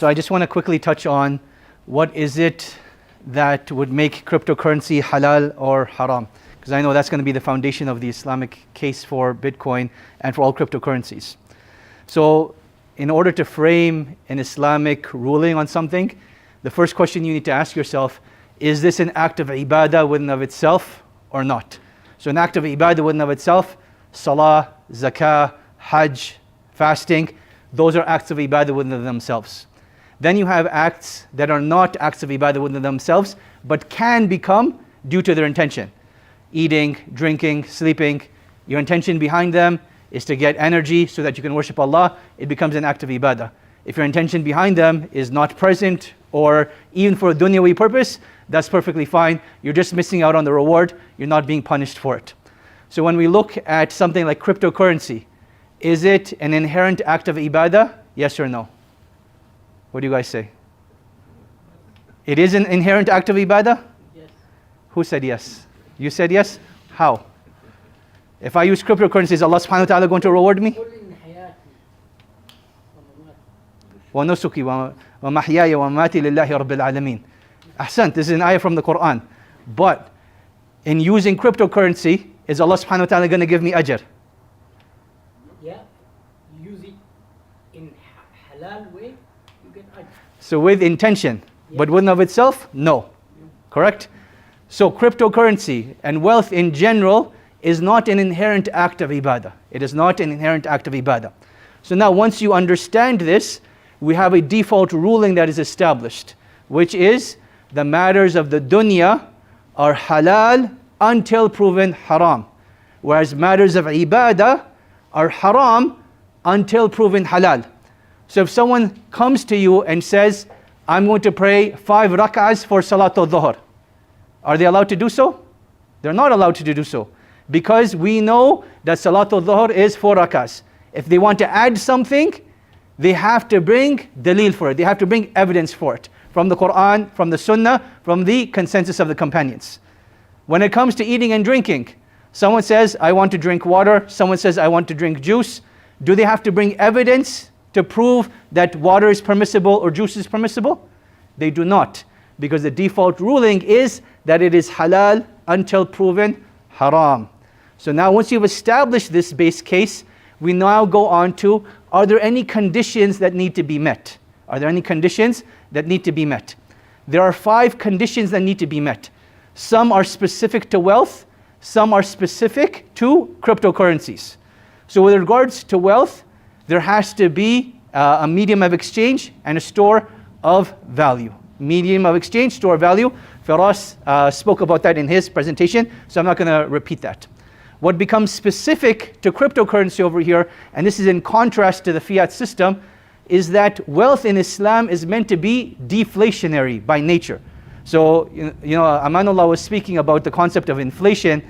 So I just want to quickly touch on what is it that would make cryptocurrency halal or haram, because I know that's going to be the foundation of the Islamic case for Bitcoin and for all cryptocurrencies. So in order to frame an Islamic ruling on something, the first question you need to ask yourself, is this an act of ibadah within of itself or not? So an act of ibadah within of itself, salah, zakah, hajj, fasting, those are acts of ibadah within of themselves. Then you have acts that are not acts of ibadah within themselves, but can become due to their intention. Eating, drinking, sleeping, your intention behind them is to get energy so that you can worship Allah, it becomes an act of ibadah. If your intention behind them is not present, or even for a dunyawi purpose, that's perfectly fine. You're just missing out on the reward, you're not being punished for it. So when we look at something like cryptocurrency, is it an inherent act of ibadah? Yes or no? What do you guys say? It is an inherent act of ibadah? Yes. Who said yes? You said yes? How? If I use cryptocurrency, is Allah subhanahu wa ta'ala going to reward me? وَنُسُكِي وَمَحْيَايَ وَمَمَاتِي لِلَّهِ رَبِّ الْعَالَمِينَ. Ahsant, this is an ayah from the Qur'an. But in using cryptocurrency, is Allah subhanahu wa ta'ala going to give me ajr? Yeah, you use it in halal way, you get ajr. So with intention, but within of itself, no. Correct? So cryptocurrency and wealth in general is not an inherent act of ibadah. It is not an inherent act of ibadah. So now once you understand this, we have a default ruling that is established, which is the matters of the dunya are halal until proven haram, whereas matters of ibadah are haram until proven halal. So if someone comes to you and says, I'm going to pray 5 rak'ahs for Salatul Dhuhr, are they allowed to do so? They're not allowed to do so, because we know that Salatul Dhuhr is 4 rak'ahs. If they want to add something, they have to bring dalil for it. They have to bring evidence for it. From the Qur'an, from the Sunnah, from the consensus of the companions. When it comes to eating and drinking, someone says, I want to drink water. Someone says, I want to drink juice. Do they have to bring evidence to prove that water is permissible or juice is permissible? They do not. Because the default ruling is that it is halal until proven haram. So now once you've established this base case, we now go on to, are there any conditions that need to be met? Are there any conditions that need to be met? There are 5 conditions that need to be met. Some are specific to wealth, some are specific to cryptocurrencies. So with regards to wealth, there has to be a medium of exchange and a store of value. Medium of exchange, store of value. Firas spoke about that in his presentation, so I'm not going to repeat that. What becomes specific to cryptocurrency over here, and this is in contrast to the fiat system, is that wealth in Islam is meant to be deflationary by nature. So, Amanullah was speaking about the concept of inflation.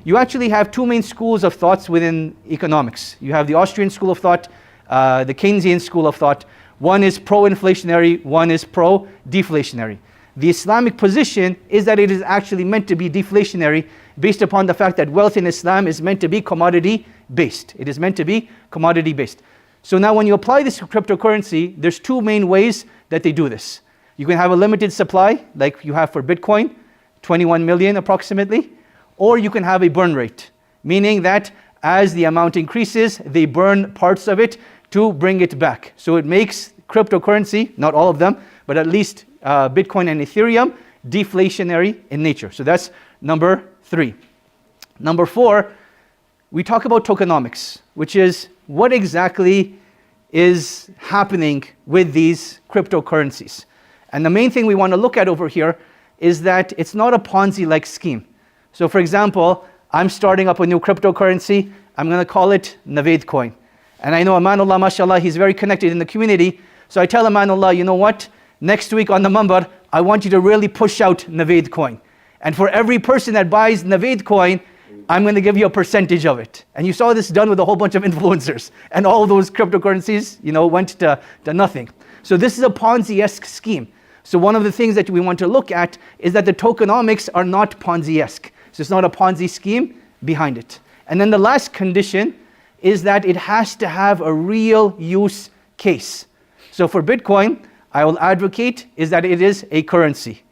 You actually have 2 main schools of thoughts within economics. You have the Austrian school of thought, the Keynesian school of thought. One is pro-inflationary, one is pro-deflationary. The Islamic position is that it is actually meant to be deflationary based upon the fact that wealth in Islam is meant to be commodity-based. It is meant to be commodity-based. So now when you apply this to cryptocurrency, there's 2 main ways that they do this. You can have a limited supply, like you have for Bitcoin, 21 million approximately, or you can have a burn rate, meaning that as the amount increases, they burn parts of it to bring it back. So it makes cryptocurrency, not all of them, but at least Bitcoin and Ethereum, deflationary in nature. So that's number 3. Number 4, we talk about tokenomics, which is what exactly is happening with these cryptocurrencies. And the main thing we want to look at over here is that it's not a Ponzi-like scheme. So for example, I'm starting up a new cryptocurrency. I'm going to call it Navaid coin. And I know Amanullah, mashallah, he's very connected in the community. So I tell Amanullah, you know what? Next week on the Mambar, I want you to really push out Navaid coin. And for every person that buys Navaid coin, I'm going to give you a percentage of it. And you saw this done with a whole bunch of influencers. And all those cryptocurrencies, went to nothing. So this is a Ponzi-esque scheme. So one of the things that we want to look at is that the tokenomics are not Ponzi-esque. So it's not a Ponzi scheme behind it. And then the last condition is that it has to have a real use case. So for Bitcoin, I will advocate is that it is a currency.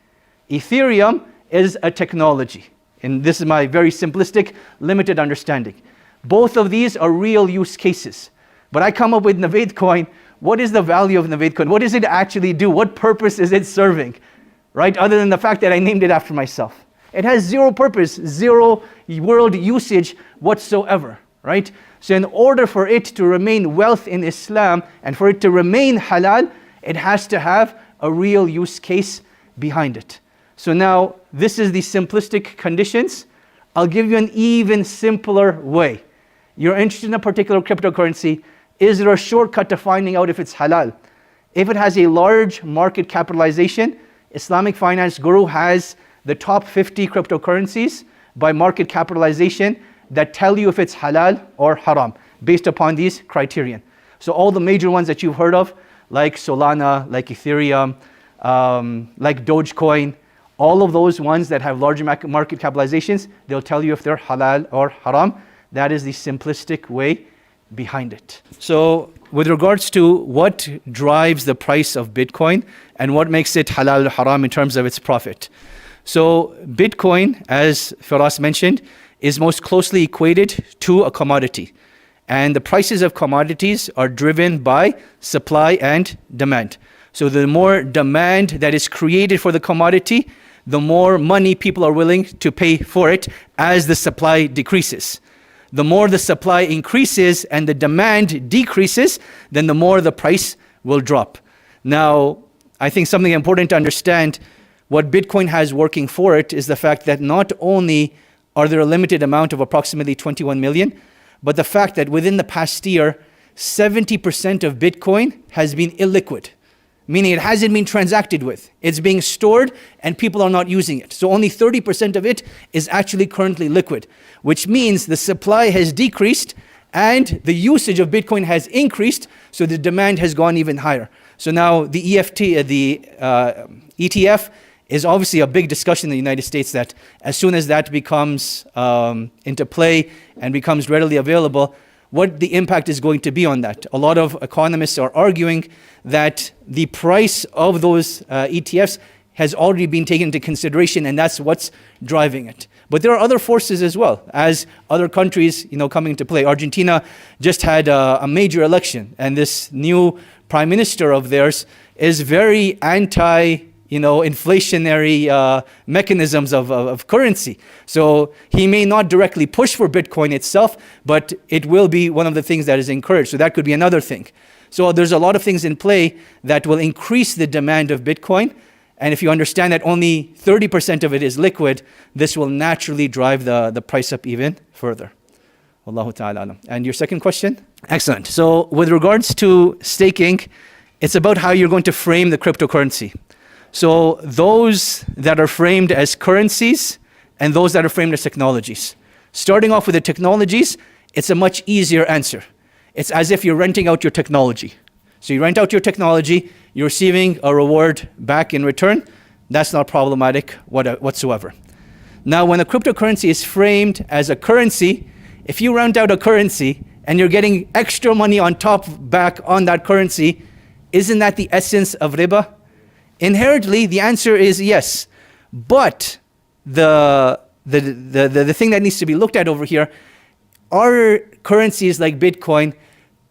Ethereum is a technology. And this is my very simplistic, limited understanding. Both of these are real use cases. But I come up with Navaid coin. What is the value of Navaid coin? What does it actually do? What purpose is it serving? Right? Other than the fact that I named it after myself. It has zero purpose, zero world usage whatsoever. Right? So in order for it to remain wealth in Islam and for it to remain halal, it has to have a real use case behind it. So now, this is the simplistic conditions. I'll give you an even simpler way. You're interested in a particular cryptocurrency. Is there a shortcut to finding out if it's halal? If it has a large market capitalization, Islamic Finance Guru has the top 50 cryptocurrencies by market capitalization that tell you if it's halal or haram, based upon these criterion. So all the major ones that you've heard of, like Solana, like Ethereum, like Dogecoin, all of those ones that have larger market capitalizations, they'll tell you if they're halal or haram. That is the simplistic way behind it. So with regards to what drives the price of Bitcoin and what makes it halal or haram in terms of its profit. So Bitcoin, as Firas mentioned, is most closely equated to a commodity. And the prices of commodities are driven by supply and demand. So the more demand that is created for the commodity, the more money people are willing to pay for it as the supply decreases. The more the supply increases and the demand decreases, then the more the price will drop. Now, I think something important to understand, what Bitcoin has working for it is the fact that not only are there a limited amount of approximately 21 million, but the fact that within the past year, 70% of Bitcoin has been illiquid. Meaning it hasn't been transacted with. It's being stored and people are not using it. So only 30% of it is actually currently liquid, which means the supply has decreased and the usage of Bitcoin has increased, so the demand has gone even higher. So now the ETF is obviously a big discussion in the United States that as soon as that becomes into play and becomes readily available, what the impact is going to be on that. A lot of economists are arguing that the price of those ETFs has already been taken into consideration and that's what's driving it. But there are other forces as well, as other countries coming into play. Argentina just had a major election and this new prime minister of theirs is very inflationary mechanisms of currency. So he may not directly push for Bitcoin itself, but it will be one of the things that is encouraged. So that could be another thing. So there's a lot of things in play that will increase the demand of Bitcoin. And if you understand that only 30% of it is liquid, this will naturally drive the price up even further. Wallahu ta'ala alam. And your second question? Excellent. So with regards to staking, it's about how you're going to frame the cryptocurrency. So those that are framed as currencies and those that are framed as technologies. Starting off with the technologies, it's a much easier answer. It's as if you're renting out your technology. So you rent out your technology, you're receiving a reward back in return. That's not problematic whatsoever. Now, when a cryptocurrency is framed as a currency, if you rent out a currency and you're getting extra money on top back on that currency, isn't that the essence of riba? Inherently, the answer is yes. But the thing that needs to be looked at over here, are currencies like Bitcoin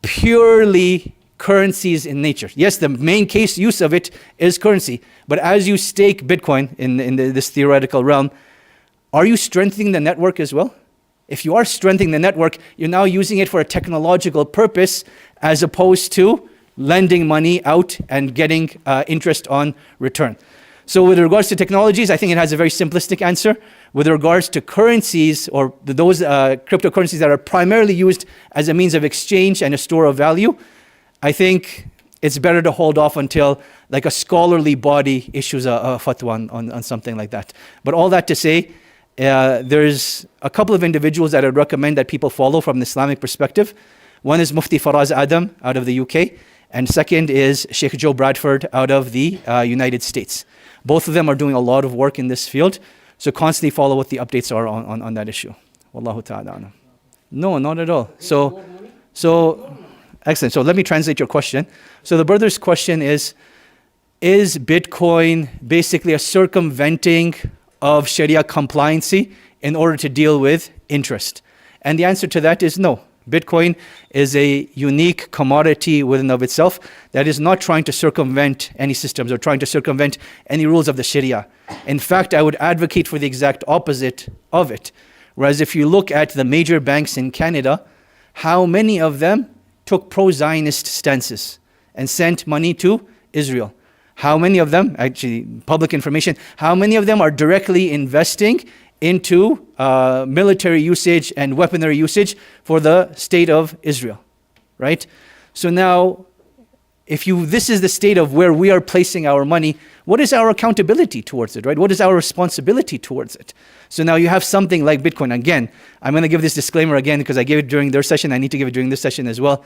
purely currencies in nature? Yes, the main case use of it is currency. But as you stake Bitcoin in this theoretical realm, are you strengthening the network as well? If you are strengthening the network, you're now using it for a technological purpose as opposed to lending money out and getting interest on return. So with regards to technologies, I think it has a very simplistic answer. With regards to currencies or those cryptocurrencies that are primarily used as a means of exchange and a store of value, I think it's better to hold off until like a scholarly body issues a fatwa on something like that. But all that to say, there's a couple of individuals that I'd recommend that people follow from an Islamic perspective. One is Mufti Faraz Adam out of the UK. And second is Sheikh Joe Bradford out of the United States. Both of them are doing a lot of work in this field. So constantly follow what the updates are on that issue. Wallahu ta'ala. No, not at all. So excellent. So let me translate your question. So the brother's question is, is Bitcoin basically a circumventing of Sharia compliancy in order to deal with interest? And the answer to that is no. Bitcoin is a unique commodity within of itself that is not trying to circumvent any systems or trying to circumvent any rules of the Sharia. In fact, I would advocate for the exact opposite of it. Whereas if you look at the major banks in Canada, how many of them took pro-Zionist stances and sent money to Israel? How many of them, actually public information, how many of them are directly investing into military usage and weaponry usage for the state of Israel, right? So now, this is the state of where we are placing our money, what is our accountability towards it, right? What is our responsibility towards it? So now you have something like Bitcoin. Again, I'm going to give this disclaimer again because I gave it during their session. I need to give it during this session as well.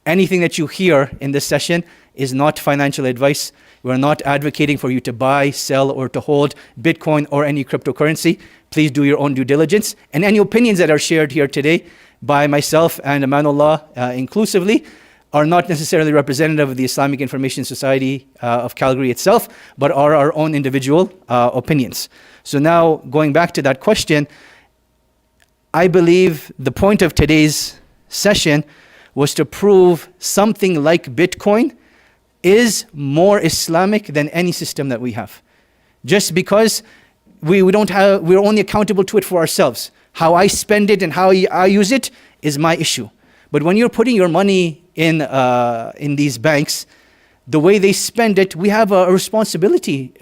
Anything that you hear in this session is not financial advice. We're not advocating for you to buy, sell, or to hold Bitcoin or any cryptocurrency. Please do your own due diligence. And any opinions that are shared here today by myself and Amanullah inclusively are not necessarily representative of the Islamic Information Society of Calgary itself, but are our own individual opinions. So now, going back to that question, I believe the point of today's session was to prove something like Bitcoin is more Islamic than any system that we have. Just because we're only accountable to it for ourselves. How I spend it and how I use it is my issue. But when you're putting your money in these banks, the way they spend it, we have a responsibility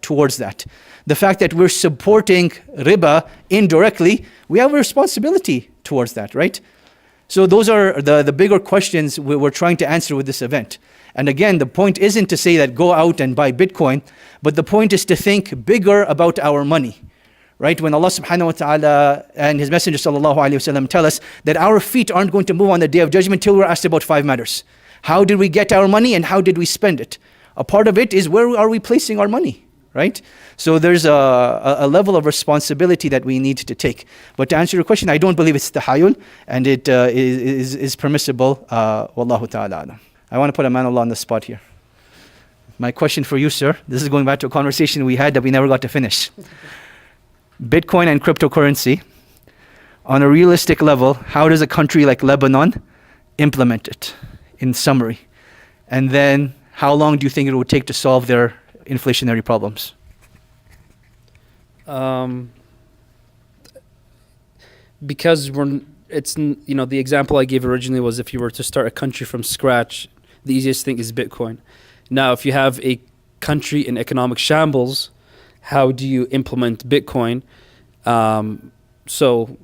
towards that. The fact that we're supporting riba indirectly, we have a responsibility towards that, right? So those are the bigger questions we're trying to answer with this event. And again, the point isn't to say that go out and buy Bitcoin, but the point is to think bigger about our money. Right? When Allah subhanahu wa ta'ala and His Messenger sallallahu alayhi wa sallam tell us that our feet aren't going to move on the Day of Judgment till we're asked about 5 matters. How did we get our money and how did we spend it? A part of it is where are we placing our money? Right? So there's a level of responsibility that we need to take. But to answer your question, I don't believe it's tahayul and it is permissible. Wallahu ta'ala. I want to put Amanullah on the spot here. My question for you, sir, this is going back to a conversation we had that we never got to finish. Bitcoin and cryptocurrency, on a realistic level, how does a country like Lebanon implement it, in summary? And then, how long do you think it would take to solve their inflationary problems? Because the example I gave originally was if you were to start a country from scratch, the easiest thing is Bitcoin. Now, if you have a country in economic shambles, how do you implement Bitcoin? So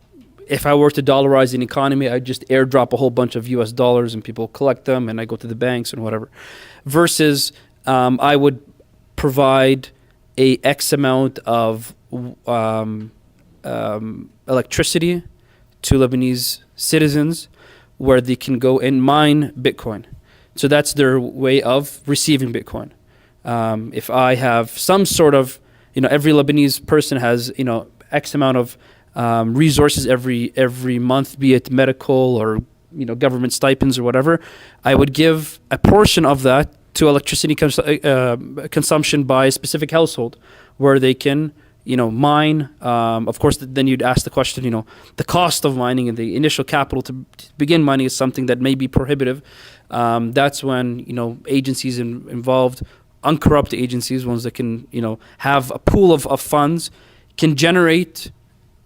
if I were to dollarize an economy, I'd just airdrop a whole bunch of US dollars and people collect them and I go to the banks and whatever. Versus I would provide a X amount of electricity to Lebanese citizens where they can go and mine Bitcoin. So that's their way of receiving Bitcoin. If I have some sort of every Lebanese person has, X amount of resources every month, be it medical or, government stipends or whatever. I would give a portion of that to electricity consumption by a specific household where they can, mine. Of course, then you'd ask the question, the cost of mining and the initial capital to begin mining is something that may be prohibitive. That's when, agencies involved, uncorrupt agencies, ones that can, have a pool of funds, can generate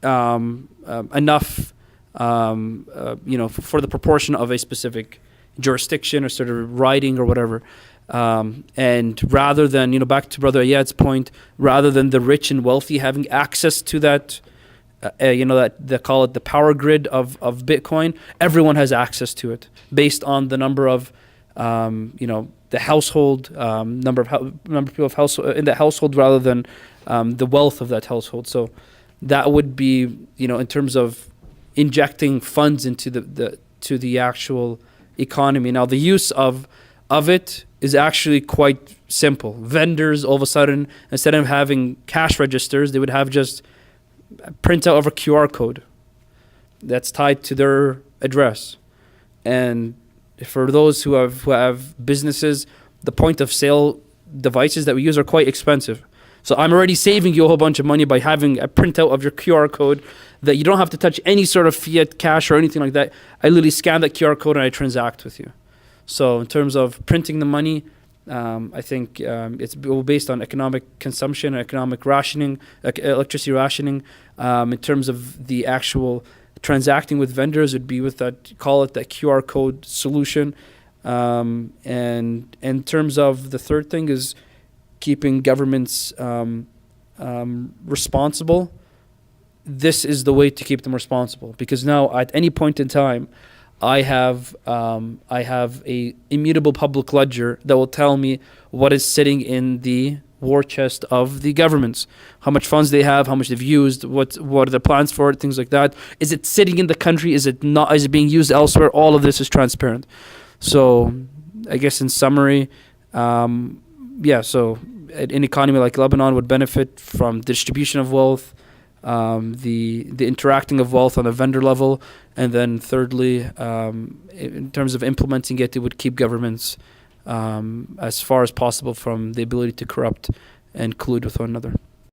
enough, for the proportion of a specific jurisdiction or sort of riding or whatever. And rather than, back to Brother Ayad's point, rather than the rich and wealthy having access to that, that they call it the power grid of Bitcoin, everyone has access to it based on the number of, the household, number of people of household in that household rather than the wealth of that household. So that would be, in terms of injecting funds into the actual economy. Now the use of it is actually quite simple. Vendors all of a sudden, instead of having cash registers, they would have just print out of a QR code that's tied to their address. And for those who have businesses, the point of sale devices that we use are quite expensive. So I'm already saving you a whole bunch of money by having a printout of your QR code that you don't have to touch any sort of fiat cash or anything like that. I literally scan that QR code and I transact with you. So in terms of printing the money, I think it's based on economic consumption, economic rationing, electricity rationing. In terms of the actual transacting with vendors, it'd be with that, call it that QR code solution. And in terms of the third thing is keeping governments responsible. This is the way to keep them responsible, because now at any point in time, I have a immutable public ledger that will tell me what is sitting in the war chest of the governments, how much funds they have, how much they've used, what are the plans for it, things like that. Is it sitting in the country? Is it not? Is it being used elsewhere? All of this is transparent. So I guess in summary, so an economy like Lebanon would benefit from distribution of wealth, the interacting of wealth on a vendor level, and then thirdly, in terms of implementing it, it would keep governments as far as possible from the ability to corrupt and collude with one another.